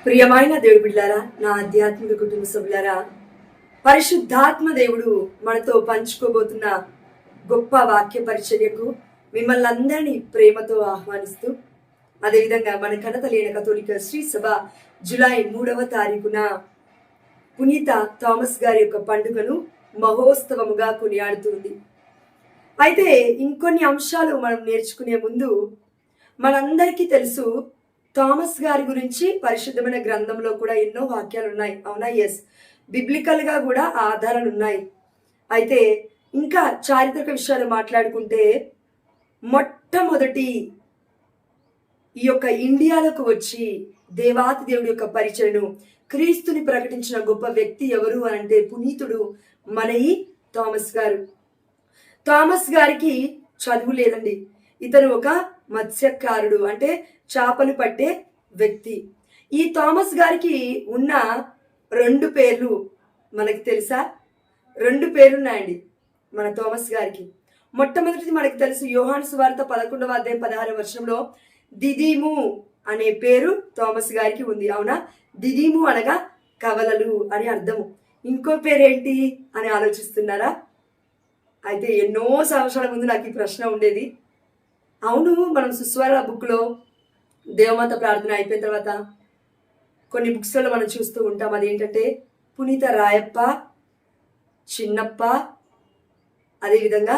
ప్రియమైన దేవుడి బిడ్డారా, నా ఆధ్యాత్మిక కుటుంబ సభ్యులారా, పరిశుద్ధాత్మ దేవుడు మనతో పంచుకోబోతున్న గొప్ప వాక్య పరిచర్యకు మిమ్మల్ని అందరినీ ప్రేమతో ఆహ్వానిస్తూ, అదేవిధంగా మన ఘనత లేని కథోలిక శ్రీ సభ జూలై 3వ తారీఖున పునీత థామస్ గారి యొక్క పండుగను మహోత్సవముగా కొనియాడుతుంది. అయితే ఇంకొన్ని అంశాలు మనం నేర్చుకునే ముందు, మనందరికీ తెలుసు థామస్ గారి గురించి పరిశుద్ధమైన గ్రంథంలో కూడా ఎన్నో వాక్యాలు ఉన్నాయి. అవునా? ఎస్, బిబ్లికల్ గా కూడా ఆధారాలు ఉన్నాయి. అయితే ఇంకా చారిత్రక విషయాలు మాట్లాడుకుంటే, మొట్టమొదటి ఈ యొక్క ఇండియాలోకి వచ్చి దేవాతి దేవుడి యొక్క పరిచయను, క్రీస్తుని ప్రకటించిన గొప్ప వ్యక్తి ఎవరు అంటే పునీతుడు మన ఈ థామస్ గారు. థామస్ గారికి చదువు లేదండి. ఇతను ఒక మత్స్యకారుడు, అంటే చేపలు పట్టే వ్యక్తి. ఈ థామస్ గారికి ఉన్న 2 పేర్లు మనకి తెలుసా? 2 పేర్లున్నాయండి మన థామస్ గారికి. మొట్టమొదటిది మనకి తెలుసు, యోహాను సువార్త 11వ అధ్యాయం 16వ వచనంలో దిదీము అనే పేరు థామస్ గారికి ఉంది. అవునా? దిదీము అనగా కవలలు అని అర్థము. ఇంకో పేరేంటి అని ఆలోచిస్తున్నారా? అయితే ఎన్నో సంవత్సరాల ముందు నాకు ఈ ప్రశ్న ఉండేది. అవును, మనం సుస్వర బుక్లో దేవమాత ప్రార్థన అయిపోయిన తర్వాత కొన్ని బుక్స్లలో మనం చూస్తూ ఉంటాం. అదేంటంటే పునీత రాయప్ప, చిన్నప్ప, అదేవిధంగా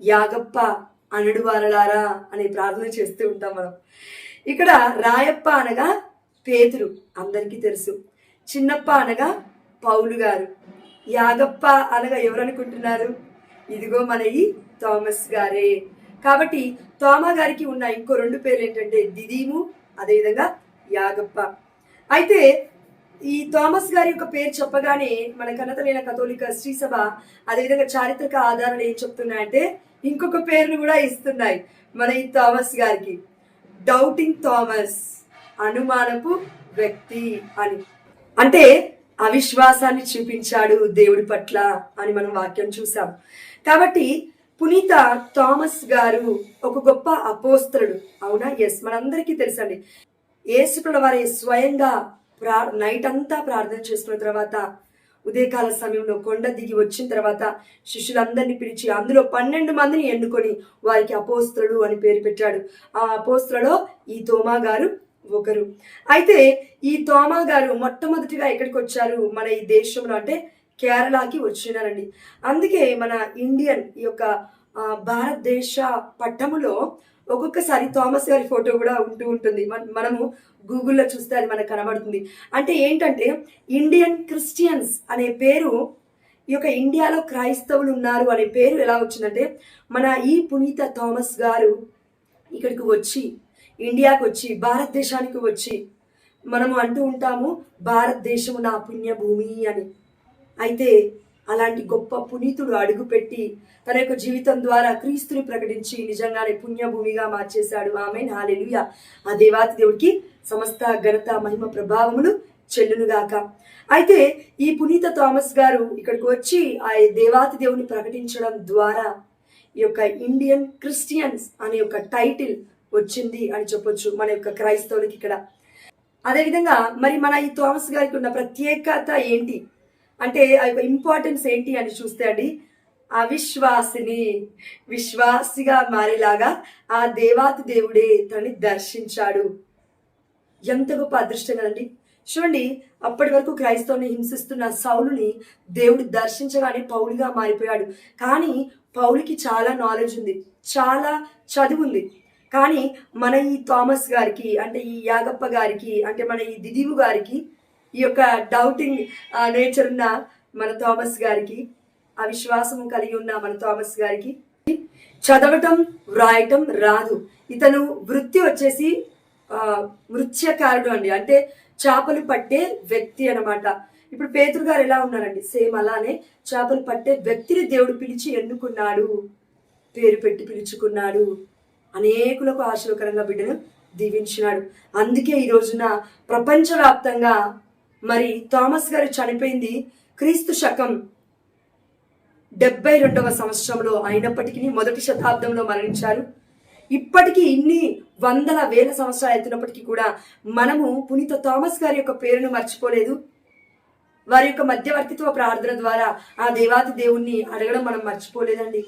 యాగప్ప అనడు వారలారా అనే ప్రార్థన చేస్తూ ఉంటాం మనం. ఇక్కడ రాయప్ప అనగా పేతురు, అందరికీ తెలుసు. చిన్నప్ప అనగా పౌలు గారు. యాగప్ప అనగా ఎవరనుకుంటున్నారు? ఇదిగో మన ఈ థామస్ గారే. కాబట్టి థామా గారికి ఉన్న ఇంకో 2 పేర్లు ఏంటంటే దిదీము, అదేవిధంగా యాగప్ప. అయితే ఈ థామస్ గారి యొక్క పేరు చెప్పగానే మన ఘనత లేని కథోలిక శ్రీ సభ, అదేవిధంగా చారిత్రక ఆధారాలు ఏం చెప్తున్నాయంటే ఇంకొక పేరును కూడా ఇస్తున్నాయి మన ఈ థామస్ గారికి. డౌటింగ్ థామస్, అనుమానపు వ్యక్తి అని. అంటే అవిశ్వాసాన్ని చూపించాడు దేవుడి పట్ల అని మనం వాక్యం చూసాం. కాబట్టి పునీత థామస్ గారు ఒక గొప్ప అపోస్తలుడు. అవునా? ఎస్, మనందరికీ తెలుసండి. యేసుప్రభుల వారి స్వయంగా నైట్ అంతా ప్రార్థన చేసుకున్న తర్వాత, ఉదయకాల సమయంలో కొండ దిగి వచ్చిన తర్వాత శిష్యులందరినీ పిలిచి అందులో 12 మందిని ఎన్నుకొని వారికి అపోస్తలుడు అని పేరు పెట్టాడు. ఆ అపోస్తలలో ఈ తోమా గారు ఒకరు. అయితే ఈ తోమా గారు మొట్టమొదటిగా ఎక్కడికి వచ్చారు? మన ఈ దేశంలో అంటే కేరళకి వచ్చినారండి. అందుకే మన ఇండియన్ ఈ యొక్క భారతదేశ పట్టములో ఒక్కొక్కసారి థామస్ గారి ఫోటో కూడా ఉంటూ ఉంటుంది. మనము గూగుల్లో చూస్తే అది మనకు కనబడుతుంది. అంటే ఏంటంటే ఇండియన్ క్రిస్టియన్స్ అనే పేరు, ఈ యొక్క ఇండియాలో క్రైస్తవులు ఉన్నారు అనే పేరు ఎలా వచ్చిందంటే, మన ఈ పునీత థామస్ గారు ఇక్కడికి వచ్చి, ఇండియాకి వచ్చి, భారతదేశానికి వచ్చి, మనము అంటూ ఉంటాము భారతదేశము నా పుణ్యభూమి అని. అయితే అలాంటి గొప్ప పునీతుడు అడుగుపెట్టి తన యొక్క జీవితం ద్వారా క్రీస్తుని ప్రకటించి నిజంగానే పుణ్యభూమిగా మార్చేశాడు. ఆమేన్, హల్లెలూయా. ఆ దేవాతి దేవుడికి సమస్త ఘనత, మహిమ, ప్రభావములు చెల్లునుగాక. అయితే ఈ పునీత థామస్ గారు ఇక్కడికి వచ్చి ఆ దేవాతి దేవుని ప్రకటించడం ద్వారా ఈ యొక్క ఇండియన్ క్రిస్టియన్స్ అనే ఒక టైటిల్ వచ్చింది అని చెప్పొచ్చు మన యొక్క క్రైస్తవులకి ఇక్కడ. అదేవిధంగా మరి మన ఈ థామస్ గారికి ఉన్న ప్రత్యేకత ఏంటి అంటే, ఆ యొక్క ఇంపార్టెన్స్ ఏంటి అని చూస్తే అండి, అవిశ్వాసిని విశ్వాసిగా మారేలాగా ఆ దేవాతి దేవుడే తనని దర్శించాడు. ఎంత గొప్ప అదృష్టం కదండి. చూడండి, అప్పటి వరకు క్రైస్తవుని హింసిస్తున్న సౌలుని దేవుడు దర్శించగానే పౌలుగా మారిపోయాడు. కానీ పౌలుకి చాలా నాలెడ్జ్ ఉంది, చాలా చదువు ఉంది. కానీ మన ఈ థామస్ గారికి, అంటే ఈ యాగప్ప గారికి, అంటే మన ఈ దిదీము గారికి, ఈ యొక్క డౌటింగ్ నేచర్ ఉన్న మన థామస్ గారికి, అవిశ్వాసం కలిగి ఉన్న మన థామస్ గారికి చదవటం వ్రాయటం రాదు. ఇతను వృత్తి వచ్చేసి మృత్యకారుడు అండి, అంటే చేపలు పట్టే వ్యక్తి అనమాట. ఇప్పుడు పేతురు గారు ఎలా ఉన్నారండి, సేమ్ అలానే చేపలు పట్టే వ్యక్తిని దేవుడు పిలిచి ఎన్నుకున్నాడు, పేరు పెట్టి పిలుచుకున్నాడు, అనేకులకు ఆశీర్వకరంగా బిడ్డను దీవించినాడు. అందుకే ఈ రోజున ప్రపంచవ్యాప్తంగా మరి థామస్ గారు చనిపోయింది క్రీస్తు శకం 72వ సంవత్సరంలో అయినప్పటికీ మొదటి శతాబ్దంలో మరణించారు. ఇప్పటికీ ఇన్ని వందల వేల సంవత్సరాలు అవుతున్నప్పటికీ కూడా మనము పునీత థామస్ గారి యొక్క పేరును మర్చిపోలేదు. వారి యొక్క మధ్యవర్తిత్వ ప్రార్థన ద్వారా ఆ దేవాతి దేవుణ్ణి అడగడం మనం మర్చిపోలేదండి.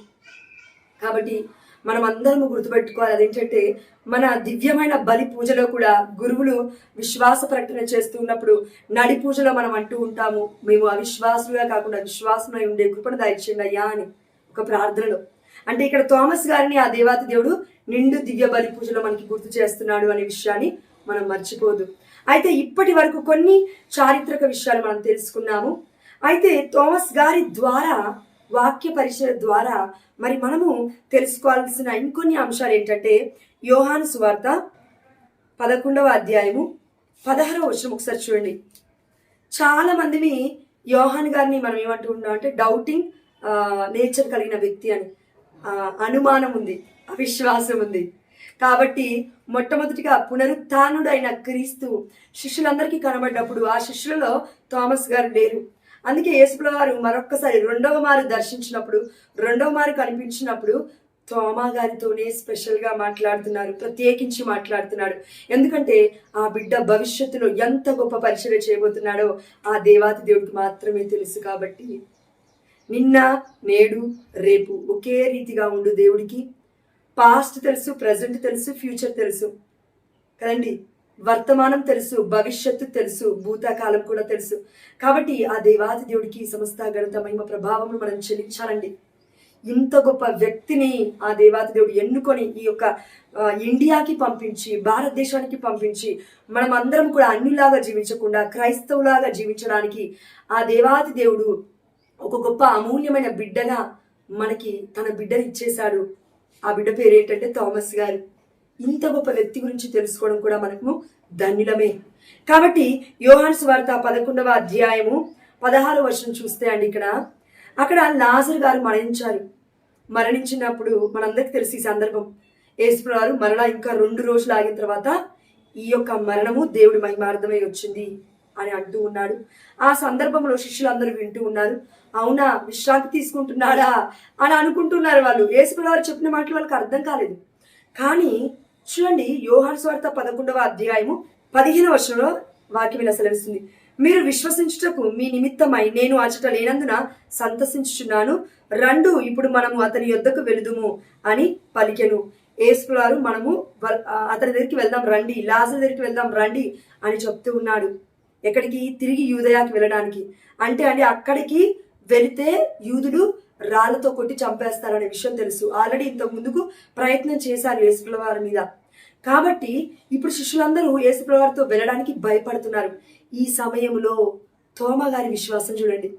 కాబట్టి మనం అందరము గుర్తుపెట్టుకోవాలి, అదేంటంటే మన దివ్యమైన బలి పూజలో కూడా గురువులు విశ్వాస ప్రకటన చేస్తూ ఉన్నప్పుడు నడి పూజలో మనం అంటూ ఉంటాము, మేము అవిశ్వాసులుగా కాకుండా విశ్వాసమై ఉండే కృపను దయచేయండి అయ్యా అని ఒక ప్రార్థనలో. అంటే ఇక్కడ థామస్ గారిని ఆ దేవాతి దేవుడు నిండు దివ్య బలి పూజలో మనకి గుర్తు చేస్తున్నాడు అనే విషయాన్ని మనం మర్చిపోదు. అయితే ఇప్పటి వరకు కొన్ని చారిత్రక విషయాలు మనం తెలుసుకున్నాము. అయితే థామస్ గారి ద్వారా వాక్య పరిచయ ద్వారా మరి మనము తెలుసుకోవాల్సిన ఇంకొన్ని అంశాలు ఏంటంటే, యోహాను సువార్త 11వ అధ్యాయము 16వ వచనం ఒకసారి చూడండి. చాలా మందిని యోహాను గారిని మనం ఏమంటూ ఉన్నాం అంటే డౌటింగ్ నేచర్ కలిగిన వ్యక్తి అని అనుమానం ఉంది, అవిశ్వాసం ఉంది. కాబట్టి మొట్టమొదటిగా పునరుత్థానుడైన క్రీస్తు శిష్యులందరికీ కనబడ్డప్పుడు ఆ శిష్యులలో థామస్ గారు లేరు. అందుకే యేసుప్రభు వారు మరొక్కసారి రెండవ మారు దర్శించినప్పుడు, రెండవ మారు కనిపించినప్పుడు తోమా గారితోనే స్పెషల్గా మాట్లాడుతున్నారు, ప్రత్యేకించి మాట్లాడుతున్నాడు. ఎందుకంటే ఆ బిడ్డ భవిష్యత్తులో ఎంత గొప్ప పరిచయం చేయబోతున్నాడో ఆ దేవాతి దేవుడికి మాత్రమే తెలుసు. కాబట్టి నిన్న నేడు రేపు ఒకే రీతిగా ఉండు దేవుడికి. పాస్ట్ తెలుసు, ప్రజెంట్ తెలుసు, ఫ్యూచర్ తెలుసు కదండి. వర్తమానం తెలుసు, భవిష్యత్తు తెలుసు, భూతకాలం కూడా తెలుసు. కాబట్టి ఆ దేవాది దేవుడికి సమస్త ఘనత మహిమ ప్రభావమును మనం చెల్లించాలండి. ఇంత గొప్ప వ్యక్తిని ఆ దేవాది దేవుడు ఎన్నుకొని ఈ యొక్క ఇండియాకి పంపించి, భారతదేశానికి పంపించి, మనం అందరం కూడా అన్యులాగా జీవించకుండా క్రైస్తవులాగా జీవించడానికి ఆ దేవాది దేవుడు ఒక గొప్ప అమూల్యమైన బిడ్డగా మనకి తన బిడ్డని ఇచ్చేశాడు. ఆ బిడ్డ పేరు ఏంటంటే థామస్ గారు. ఇంత గొప్ప వ్యక్తి గురించి తెలుసుకోవడం కూడా మనకు ధన్యులమే. కాబట్టి యోహాను సువార్త 11వ అధ్యాయము 16వ వచనం చూస్తే అండి, అక్కడ లాజరు గారు మరణించినప్పుడు మనందరికి తెలిసి ఈ సందర్భం యేసుప్రభువు వారు మరలా ఇంకా 2 రోజులు ఆగిన తర్వాత ఈ యొక్క మరణము దేవుడి మహిమార్థమై వచ్చింది అని అంటూ ఉన్నాడు. ఆ సందర్భంలో శిష్యులందరూ వింటూ ఉన్నారు. అవునా, విశ్రాంతి తీసుకుంటున్నాడా అని అనుకుంటున్నారు వాళ్ళు. యేసుప్రభువు వారు చెప్పిన మాటలు వాళ్ళకి అర్థం కాలేదు. కానీ చూడండి, యోహాను సువార్త 11వ అధ్యాయము 15వ వచనంలో వాక్యం ఇలా సెలవిస్తుంది, మీరు విశ్వసించుటకు మీ నిమిత్తమై నేను అచట లేనందున సంతసించుచున్నాను, రండు ఇప్పుడు మనము అతని యొద్దకు వెళుదుము అని పలికెను. యేసుప్రభువు వారు మనము అతని దగ్గరికి వెళ్దాం రండి, లాజరు దగ్గరికి వెళ్దాం రండి అని చెప్తూ ఉన్నాడు. ఎక్కడికి? తిరిగి యూదయాకి వెళ్ళడానికి. అంటే అక్కడికి వెళితే యూదులు రాళ్లతో కొట్టి చంపేస్తారనే విషయం తెలుసు. ఆల్రెడీ ఇంతకు ముందుకు ప్రయత్నం చేశారు యేసుప్రభువు వారి మీద. కాబట్టి ఇప్పుడు శిష్యులందరూ యేసుప్రభువు వారితో వెళ్ళడానికి భయపడుతున్నారు. ఈ సమయంలో తోమా గారి విశ్వాసం చూడండి.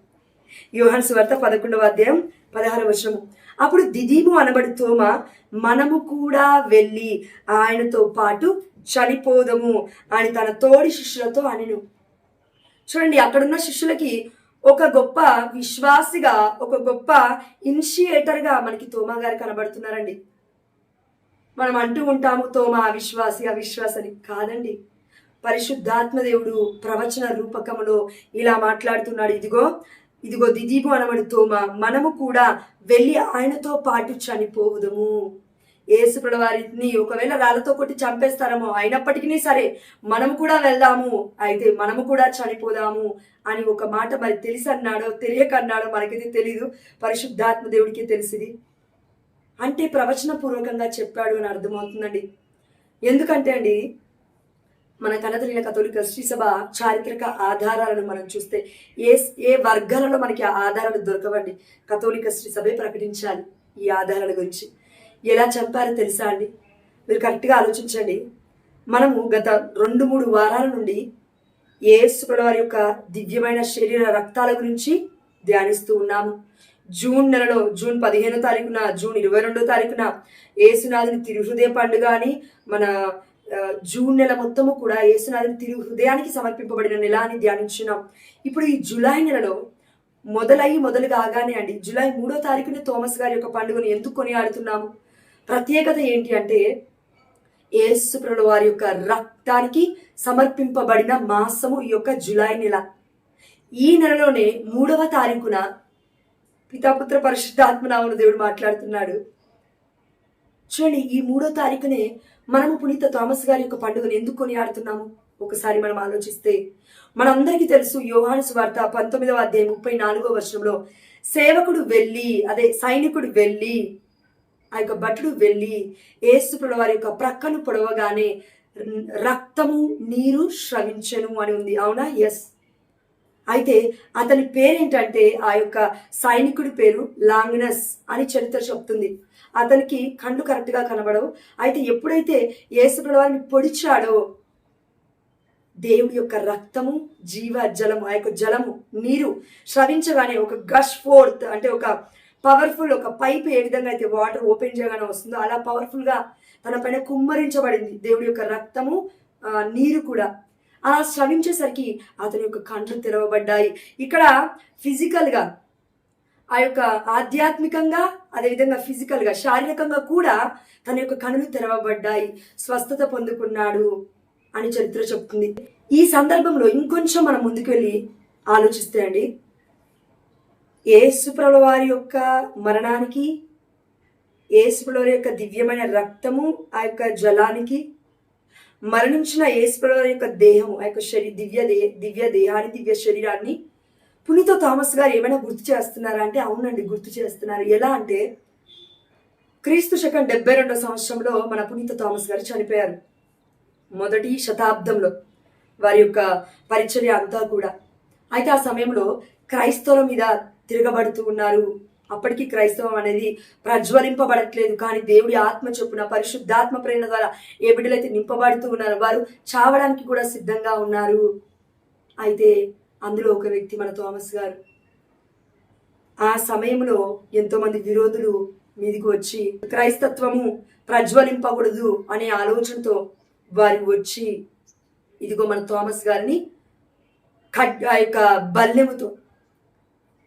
యోహాను సువార్త 11వ అధ్యాయం 16వ వచనము, అప్పుడు దిదీము అనబడి తోమా, మనము కూడా వెళ్ళి ఆయనతో పాటు చనిపోదము అని తన తోడి శిష్యులతో అనెను. చూడండి, అక్కడున్న శిష్యులకి ఒక గొప్ప విశ్వాసిగా, ఒక గొప్ప ఇనిషియేటర్గా మనకి తోమా గారు కనబడుతున్నారండి. మనం అంటూ ఉంటాము తోమా అవిశ్వాసి అవిశ్వాసని. కాదండి, పరిశుద్ధాత్మ దేవుడు ప్రవచన రూపకములో ఇలా మాట్లాడుతున్నాడు. ఇదిగో దిదీము అనబడి తోమా, మనము కూడా వెళ్ళి ఆయనతో పాటు చనిపోవుదము. యేసుప్రభువు వారిని ఒకవేళ రాళ్లతో కొట్టి చంపేస్తారేమో, అయినప్పటికీ సరే మనము కూడా వెళ్దాము, అయితే మనము కూడా చనిపోదాము అని ఒక మాట మరి తెలిసి అన్నాడో తెలియక అన్నాడో మనకైతే తెలీదు, పరిశుద్ధాత్మ దేవుడికి తెలిసింది. అంటే ప్రవచన పూర్వకంగా చెప్పాడు అని అర్థమవుతుందండి. ఎందుకంటే అండి, మన కనతలిన కథోలిక శ్రీ సభ చారిత్రక ఆధారాలను మనం చూస్తే ఏ వర్గాలలో మనకి ఆ ఆధారాలు దొరకవండి. కథోలిక శ్రీ సభే ప్రకటించాలి ఈ ఆధారాల గురించి. ఎలా చంపారో తెలుసా అండి? మీరు కరెక్ట్గా ఆలోచించండి. మనము గత 2-3 వారాల నుండి యేసుప్రభువు వారి యొక్క దివ్యమైన శరీర రక్తాల గురించి ధ్యానిస్తూ ఉన్నాము. జూన్ నెలలో జూన్ 15వ తారీఖున, జూన్ 22వ తారీఖున యేసునాథుని తిరుహృదయ పండుగ అని, మన జూన్ నెల మొత్తము కూడా యేసునాథుని తిరుహృదయానికి సమర్పింపబడిన నెల అని ధ్యానించున్నాం. ఇప్పుడు ఈ జూలై నెలలో మొదలు కాగానే అండి, జూలై 3వ తారీఖున థామస్ గారి యొక్క పండుగను ఎందుకు కొనియాడుతున్నాము? ప్రత్యేకత ఏంటి అంటే, యేసుప్రభువు వారి యొక్క రక్తానికి సమర్పింపబడిన మాసము ఈ యొక్క జూలై నెల. ఈ నెలలోనే 3వ తారీఖున పితాపుత్ర పరిశుద్ధాత్మ నామమున దేవుడు మాట్లాడుతున్నాడు. చూడండి, ఈ 3వ తారీఖునే మనము పునీత థామస్ గారి యొక్క పండుగను ఎందుకు కొనియాడుతున్నాము ఒకసారి మనం ఆలోచిస్తే, మనందరికీ తెలుసు యోహాను సువార్త 19వ అధ్యాయం 34వ వచనంలో సేవకుడు వెళ్ళి, అదే సైనికుడు వెళ్ళి, ఆ యొక్క భటుడు వెళ్ళి యేసుప్రభుల వారి యొక్క ప్రక్కను పొడవగానే రక్తము నీరు స్రవించెను అని ఉంది. అవునా? ఎస్. అయితే అతని పేరేంటంటే, ఆ యొక్క సైనికుడి పేరు లాంగ్నస్ అని చరిత్ర చెప్తుంది. అతనికి కళ్ళు కరెక్ట్గా కనబడవు. అయితే ఎప్పుడైతే యేసుప్రభుల వారిని పొడిచాడో దేవుడి యొక్క రక్తము, జీవ జలము, ఆ యొక్క జలము, నీరు స్రవించగానే ఒక గష్ ఫోర్త్, అంటే ఒక పవర్ఫుల్, ఒక పైప్ ఏ విధంగా అయితే వాటర్ ఓపెన్ చేయగానే వస్తుందో అలా పవర్ఫుల్గా తన పైన కుమ్మరించబడింది దేవుడి యొక్క రక్తము, నీరు కూడా. అలా స్రవించేసరికి అతని యొక్క కళ్ళు తెరవబడ్డాయి. ఇక్కడ ఫిజికల్గా, ఆ యొక్క ఆధ్యాత్మికంగా, అదేవిధంగా ఫిజికల్గా, శారీరకంగా కూడా తన యొక్క కనులు తెరవబడ్డాయి, స్వస్థత పొందుకున్నాడు అని చరిత్ర చెప్తుంది. ఈ సందర్భంలో ఇంకొంచెం మనం ముందుకు వెళ్ళి ఆలోచిస్తే అండి, యేసుప్రభుల వారి యొక్క మరణానికి, యేసుప్రభుల వారి యొక్క దివ్యమైన రక్తము, ఆ యొక్క జలానికి, మరణించిన యేసుప్రభుల వారి యొక్క దేహము, ఆ యొక్క దివ్య దేహాన్ని, దివ్య శరీరాన్ని పునీత థామస్ గారు ఏమైనా గుర్తు చేస్తున్నారా అంటే, అవునండి, గుర్తు చేస్తున్నారు. ఎలా అంటే, క్రీస్తు శకం 72వ సంవత్సరంలో మన పునీత థామస్ గారు చనిపోయారు. మొదటి శతాబ్దంలో వారి యొక్క పరిచర్య అంతా కూడా. అయితే ఆ సమయంలో క్రైస్తవుల మీద తిరగబడుతూ ఉన్నారు. అప్పటికి క్రైస్తవం అనేది ప్రజ్వలింపబడట్లేదు. కానీ దేవుడి ఆత్మ చొప్పున, పరిశుద్ధాత్మ ప్రేరణ ద్వారా ఏ బిడ్డలైతే నింపబడుతూ ఉన్నారు వారు చావడానికి కూడా సిద్ధంగా ఉన్నారు. అయితే అందులో ఒక వ్యక్తి మన థామస్ గారు. ఆ సమయంలో ఎంతో మంది విరోధులు మీదికి వచ్చి క్రైస్తత్వము ప్రజ్వలింపకూడదు అనే ఆలోచనతో వారు వచ్చి, ఇదిగో మన థామస్ గారిని ఆ యొక్క బల్లెముతో,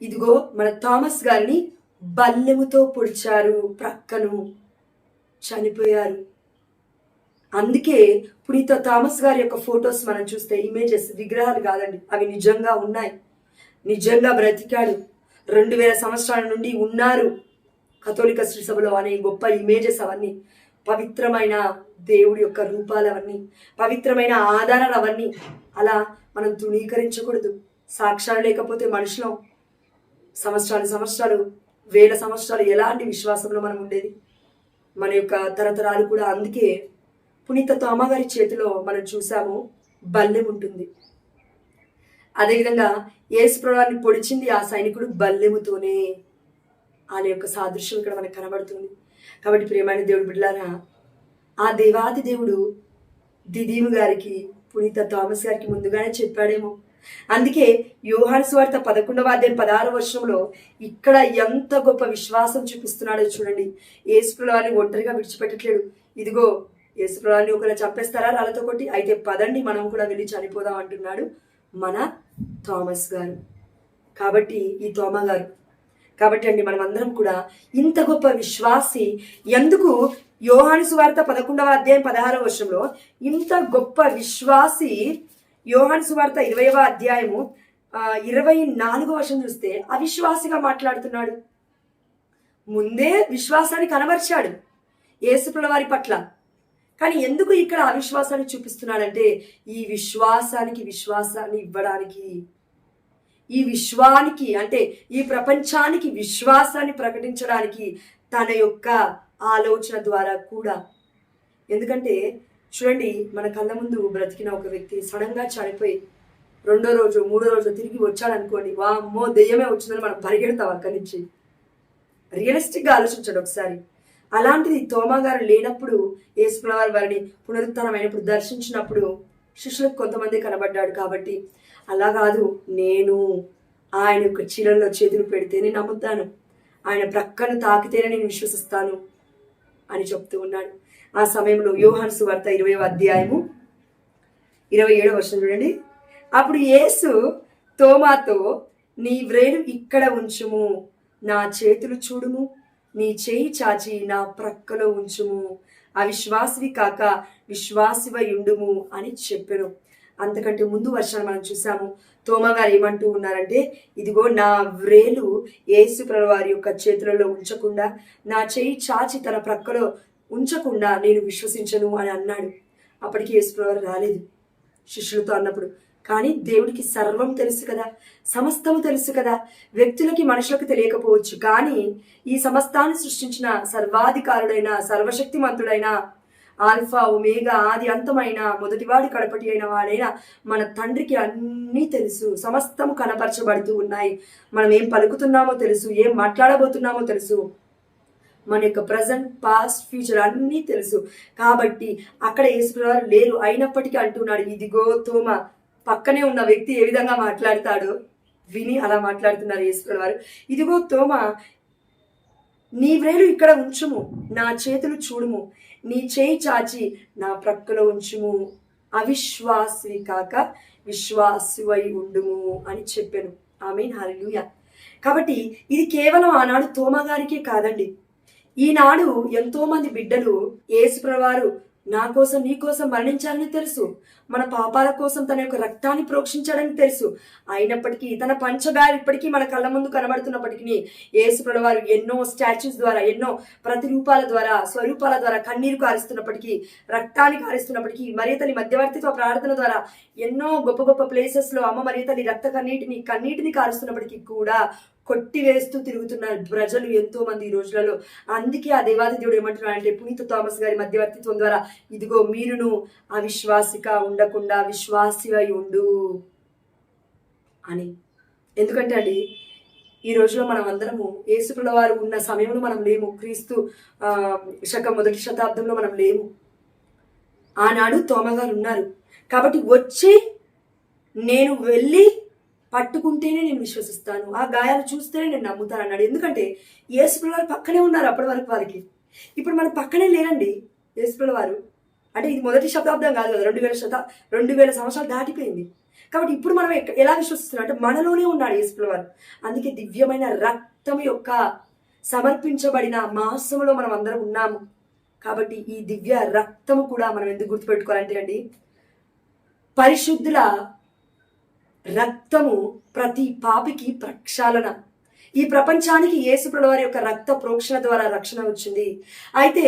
ఇదిగో మన థామస్ గారిని బల్లెముతో పొడిచారు, ప్రక్కను చనిపోయారు. అందుకే పునీత థామస్ గారి యొక్క ఫొటోస్ మనం చూస్తే, ఇమేజెస్, విగ్రహాలు కాదండి, అవి నిజంగా ఉన్నాయి, నిజంగా బ్రతికాడు, 2000 సంవత్సరాల నుండి ఉన్నారు కథోలిక శ్రీ సభలో అనే గొప్ప ఇమేజెస్. అవన్నీ పవిత్రమైన దేవుడి యొక్క రూపాలు, అవన్నీ పవిత్రమైన ఆధారాలు, అవన్నీ. అలా మనం తృణీకరించకూడదు. సాక్ష్యాలు లేకపోతే మనుషులం సంవత్సరాలు, వేల సంవత్సరాలు ఎలాంటి విశ్వాసంలో మనం ఉండేది? మన యొక్క తరతరాలు కూడా. అందుకే పునీత థామా గారి చేతిలో మనం చూసాము బల్లెం ఉంటుంది. అదేవిధంగా యేసుప్రభుని పొడిచింది ఆ సైనికుడు బల్లెముతోనే అనే యొక్క సాదృశ్యం ఇక్కడ మనకు కనబడుతుంది. కాబట్టి ప్రియమైన దేవుడు బిడ్డలారా, ఆ దేవాది దేవుడు దిదీము గారికి, పునీత థామస్ గారికి ముందుగానే చెప్పాడేమో. అందుకే యోహాను సువార్త 11వ అధ్యాయం 16వ వచనంలో ఇక్కడ ఎంత గొప్ప విశ్వాసం చూపిస్తున్నాడో చూడండి. యేసుప్రభుల వారిని ఒంటరిగా విడిచిపెట్టట్లేడు. ఇదిగో యేసుప్రభుల వారిని ఒకరు చంపేస్తారా రాళ్ళతో కొట్టి, అయితే పదండి మనం కూడా వెళ్ళి చనిపోదాం అంటున్నాడు మన థామస్ గారు. కాబట్టి ఈ థోమా గారు, కాబట్టి అండి మనం అందరం కూడా ఇంత గొప్ప విశ్వాసి. ఎందుకు యోహాను సువార్త 11వ అధ్యాయం 16వ వచనంలో ఇంత గొప్ప విశ్వాసి, యోహాను సువార్త 20వ అధ్యాయము 24వ వచనం చూస్తే అవిశ్వాసిగా మాట్లాడుతున్నాడు. ముందే విశ్వాసాన్ని కనబరిచాడు యేసుప్రభుల వారి పట్ల. కానీ ఎందుకు ఇక్కడ అవిశ్వాసాన్ని చూపిస్తున్నాడంటే, ఈ విశ్వాసాన్ని ఇవ్వడానికి, ఈ విశ్వానికి అంటే ఈ ప్రపంచానికి విశ్వాసాన్ని ప్రకటించడానికి తన యొక్క ఆలోచన ద్వారా కూడా. ఎందుకంటే చూడండి, మన కళ్ళ ముందు బ్రతికిన ఒక వ్యక్తి సడన్గా చనిపోయి 2వ రోజు 3వ రోజు తిరిగి వచ్చాడనుకోండి, వామ్మో దెయ్యమే వచ్చిందని మనం పరిగెడతాం అక్కడి నుంచి. రియలిస్టిక్గా ఆలోచించాడు ఒకసారి. అలాంటిది థోమా గారు లేనప్పుడు, యేసుప్రభుల వారిని పునరుత్థానమైనప్పుడు దర్శించినప్పుడు శిష్యులకు కొంతమంది కనబడ్డాడు. కాబట్టి అలా కాదు, నేను ఆయన యొక్క చీరల్లో చేతులు పెడితేనే నమ్ముతాను, ఆయన ప్రక్కను తాకితేనే నేను విశ్వసిస్తాను అని చెప్తూ ఉన్నాడు. ఆ సమయంలో యోహాను సువార్త 20వ అధ్యాయము 27వ వచనం చూడండి. అప్పుడు యేసు తోమాతో, నీ వ్రేలు ఇక్కడ ఉంచుము, నా చేతులు చూడుము, నీ చేయి చాచి నా ప్రక్కలో ఉంచుము, అవిశ్వాసివి కాక విశ్వాసివై ఉండుము అని చెప్పెను. అంతకంటే ముందు వర్షాన్ని మనం చూసాము. తోమా గారు ఏమంటూ ఉన్నారంటే, ఇదిగో నా వ్రేలు యేసుప్రభుల వారి యొక్క చేతులలో ఉంచకుండా నా చేయి చాచి తన ప్రక్కలో ఉంచకుండా నేను విశ్వసించను అని అన్నాడు. అప్పటికి యేసుప్రభువారు రాలేదు శిష్యులతో అన్నప్పుడు. కానీ దేవుడికి సర్వం తెలుసు కదా, సమస్తము తెలుసు కదా. వ్యక్తులకి మనుషులకు తెలియకపోవచ్చు, కానీ ఈ సమస్తాన్ని సృష్టించిన సర్వాధికారుడైన సర్వశక్తిమంతుడైన ఆల్ఫా ఒమేగా ఆది అంతమైన మొదటివాడి కడపటి అయిన వాడైన మన తండ్రికి అన్నీ తెలుసు. సమస్తము కనపరచబడుతూ ఉన్నాయి. మనం ఏం పలుకుతున్నామో తెలుసు, ఏం మాట్లాడబోతున్నామో తెలుసు, మన యొక్క ప్రజెంట్ పాస్ట్ ఫ్యూచర్ అన్నీ తెలుసు. కాబట్టి అక్కడ యేసుప్రభువారు లేరు, అయినప్పటికీ అంటున్నాడు, ఇదిగో తోమ. పక్కనే ఉన్న వ్యక్తి ఏ విధంగా మాట్లాడతాడో విని అలా మాట్లాడుతున్నారు యేసుప్రభువారు. ఇదిగో తోమ, నీ వ్రేలు ఇక్కడ ఉంచుము, నా చేతులు చూడుము, నీ చేయి చాచి నా ప్రక్కలో ఉంచుము, అవిశ్వాసివి కాక విశ్వాసివై ఉండుము అని చెప్పాను. ఆమేన్, హల్లెలూయా. కాబట్టి ఇది కేవలం ఆనాడు తోమా గారికే కాదండి. ఈనాడు ఎంతో మంది బిడ్డలు యేసుప్రభువారు నా కోసం నీ కోసం మరణించాలని తెలుసు, మన పాపాల కోసం తన యొక్క రక్తాన్ని ప్రోక్షించాడని తెలుసు. అయినప్పటికీ తన పంచగారు ఇప్పటికీ మన కళ్ళ ముందు కనబడుతున్నప్పటికీ యేసుప్రభువారు ఎన్నో స్టాచ్యూస్ ద్వారా, ఎన్నో ప్రతిరూపాల ద్వారా, స్వరూపాల ద్వారా కన్నీరు కారుస్తున్నప్పటికీ, రక్తాన్ని కారుస్తున్నప్పటికీ, మరియ తల్లి మధ్యవర్తిత్వ ప్రార్థన ద్వారా ఎన్నో గొప్ప గొప్ప ప్లేసెస్ లో అమ్మ మరియ తల్లి రక్త కన్నీటిని కారుస్తున్నప్పటికీ కూడా కొట్టివేస్తూ తిరుగుతున్న ప్రజలు ఎంతో మంది ఈ రోజులలో. అందుకే ఆ దేవాది దేవుడు ఏమంటున్నాడంటే, పునీత థామస్ గారి మధ్యవర్తిత్వం ద్వారా ఇదిగో మీరును అవిశ్వాసిగా ఉండకుండా విశ్వాసివై ఉండు అని. ఎందుకంటే అండి, ఈ రోజులో మనం అందరము యేసుప్రభువారు ఉన్న సమయంలో మనం లేము. క్రీస్తు మొదటి శతాబ్దంలో మనం లేము. ఆనాడు తోమా గారు ఉన్నారు. కాబట్టి వచ్చి నేను వెళ్ళి పట్టుకుంటేనే నేను విశ్వసిస్తాను, ఆ గాయాలు చూస్తేనే నేను నమ్ముతాను అన్నాడు. ఎందుకంటే యేసుప్రభువారు పక్కనే ఉన్నారు అప్పటి వరకు వారికి. ఇప్పుడు మన పక్కనే లేరండి యేసుప్రభువారు. అంటే ఇది మొదటి శతాబ్దం కాదు కదా, 2000 సంవత్సరాలు దాటిపోయింది. కాబట్టి ఇప్పుడు మనం ఎలా విశ్వసిస్తున్నాం అంటే మనలోనే ఉన్నాడు యేసుప్రభువారు. అందుకే దివ్యమైన రక్తం యొక్క సమర్పించబడిన మాంసంలో మనం అందరం ఉన్నాము. కాబట్టి ఈ దివ్య రక్తము కూడా మనం ఎందుకు గుర్తుపెట్టుకోవాలంటే అండి, పరిశుద్ధుల రక్తము ప్రతి పాపికి ప్రక్షాళన. ఈ ప్రపంచానికి యేసుప్రభువారి యొక్క రక్త ప్రోక్షణ ద్వారా రక్షణ వచ్చింది. అయితే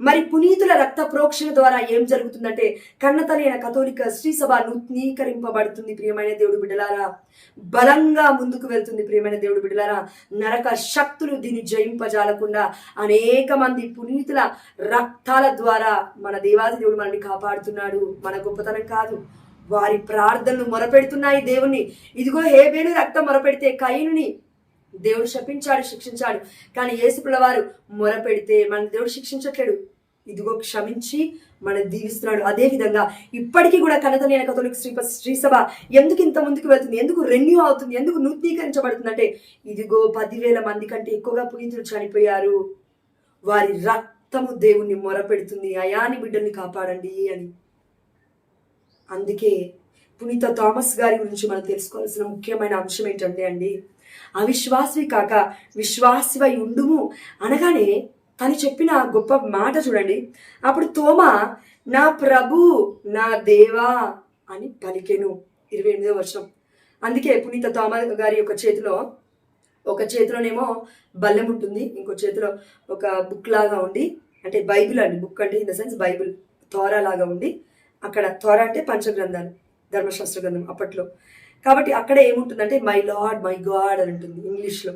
మరి పునీతుల రక్త ప్రోక్షణ ద్వారా ఏం జరుగుతుందంటే, కన్నతల్లి అయిన కథోలిక శ్రీ సభ నూతనీకరింపబడుతుంది. ప్రియమైన దేవుడు బిడ్డలారా, బలంగా ముందుకు వెళ్తుంది. ప్రియమైన దేవుడు బిడ్డలారా, నరక శక్తులు దీన్ని జయింపజాలకుండా అనేక మంది పునీతుల రక్తాల ద్వారా మన దేవాది దేవుడు మనల్ని కాపాడుతున్నాడు. మన గొప్పతనం కాదు, వారి ప్రార్థనలు మొరపెడుతున్నాయి దేవుణ్ణి. ఇదిగో హేబేలు రక్తం మొరపెడితే కయీనుని దేవుడు శపించాడు, శిక్షించాడు. కానీ యేసుప్రభువారు మొరపెడితే మన దేవుడు శిక్షించట్లేడు, ఇదిగో క్షమించి మన దీవిస్తున్నాడు. అదే విధంగా ఇప్పటికీ కూడా కన్నతల్లి కథోలిక శ్రీసభ ఎందుకు ఇంత ముందుకు వెళ్తుంది, ఎందుకు రెన్యూ అవుతుంది, ఎందుకు నూతనీకరించబడుతుంది అంటే, ఇదిగో 10,000 మంది కంటే ఎక్కువగా పునీతులు చనిపోయారు. వారి రక్తము దేవుణ్ణి మొరపెడుతుంది, అయాని బిడ్డల్ని కాపాడండి అని. అందుకే పునీత థామస్ గారి గురించి మనం తెలుసుకోవాల్సిన ముఖ్యమైన అంశం ఏంటంటే అండి, అవిశ్వాసివి కాక విశ్వాసివై ఉండుము అనగానే తను చెప్పిన గొప్ప మాట చూడండి. అప్పుడు తోమా నా ప్రభు నా దేవా అని పలికెను. 28వ వచనం. అందుకే పునీత థామస్ గారి యొక్క ఒక చేతిలోనేమో బల్లెం ఉంటుంది, ఇంకో చేతిలో ఒక బుక్ లాగా ఉండి, అంటే బైబిల్ అండి, బుక్ అంటే ఇన్ ద సెన్స్ బైబిల్, తోరా లాగా ఉండి, అక్కడ తోరా అంటే పంచగ్రంథాలు, ధర్మశాస్త్ర గ్రంథం అప్పట్లో. కాబట్టి అక్కడ ఏముంటుందంటే మై లార్డ్ మై గాడ్ అని ఉంటుంది ఇంగ్లీష్లో.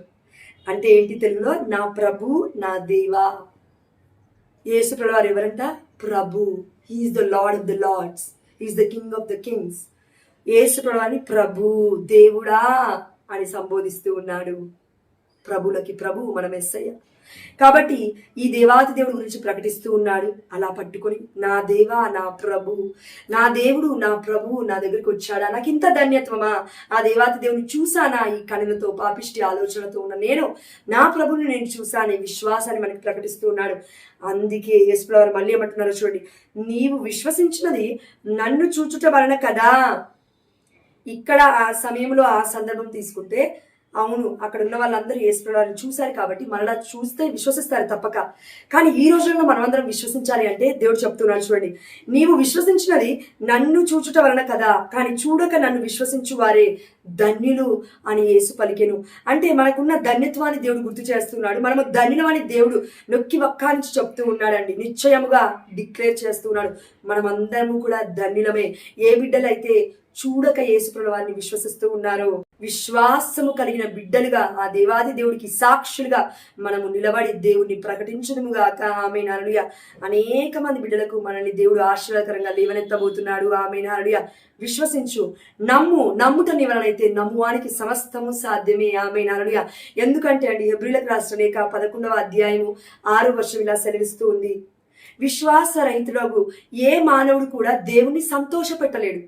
అంటే ఏంటి తెలుగులో? నా ప్రభు నా దేవా. యేసుప్రభువారు ఎవరంట? ప్రభు. He is the lord of the lords, he is the king of the kings. యేసుప్రభువారిని ప్రభు, దేవుడా అని సంబోధిస్తూ ఉన్నాడు. ప్రభులకి ప్రభు మన మెస్సయ్య. కాబట్టి ఈ దేవాది దేవుడి గురించి ప్రకటిస్తూ ఉన్నాడు. అలా పట్టుకొని నా దేవా నా ప్రభు, నా దేవుడు నా ప్రభు నా దగ్గరికి వచ్చాడా, నాకు ఇంత ధన్యత్వమా, ఆ దేవాది దేవుని చూసానా, ఈ కనులతో పాపిష్టి ఆలోచనతో ఉన్న నేను నా ప్రభుని నేను చూసాను, విశ్వాసాన్ని మనకి ప్రకటిస్తూ ఉన్నాడు. అందుకే యేసుప్రభువారు మళ్ళీ ఏమంటున్నారో చూడండి, నీవు విశ్వసించినది నన్ను చూచుట వలన కదా. ఇక్కడ ఆ సమయంలో ఆ సందర్భం తీసుకుంటే అవును, అక్కడ ఉన్న వాళ్ళందరూ యేసుప్రభువుని చూశారు కాబట్టి మరలా చూస్తే విశ్వసిస్తారు తప్పక. కానీ ఈ రోజుల్లో మనమందరం విశ్వసించాలి అంటే దేవుడు చెప్తున్నాడు చూడండి, నీవు విశ్వసించినది నన్ను చూచుట వలన కదా, కానీ చూడక నన్ను విశ్వసించు వారే ధన్యులు అని యేసు పలికెను. అంటే మనకున్న ధన్యత్వాన్ని దేవుడు గుర్తు చేస్తున్నాడు. మనము ధన్యులమని దేవుడు నొక్కి వక్కారించి చెప్తూ ఉన్నాడండి. నిశ్చయముగా డిక్లేర్ చేస్తున్నాడు. మనమందరము కూడా ధన్యులమే. ఏ బిడ్డలైతే చూడక యేసుప్రభువాన్ని విశ్వసిస్తూ ఉన్నారో, విశ్వాసము కలిగిన బిడ్డలుగా ఆ దేవాది దేవుడికి సాక్షులుగా మనము నిలబడి దేవుణ్ణి ప్రకటించుదుముగాక. ఆమేన్ హల్లెలూయా. అనేక మంది బిడ్డలకు మనల్ని దేవుడు ఆశీర్వాదకరంగా లేవనెత్తబోతున్నాడు. ఆమేన్ హల్లెలూయా. విశ్వసించు, నమ్ముట నీ వలనైతే నమ్మువానికి సమస్తము సాధ్యమే. ఆమేన్ హల్లెలూయా. ఎందుకంటే అండి, హెబ్రీయులకు రాసిన లేఖ 11వ అధ్యాయము 6వ వచనం ఇలా సెలవిస్తూ ఉంది, విశ్వాస రహితులకు ఏ మానవుడు కూడా దేవుణ్ణి సంతోషపెట్టలేడు.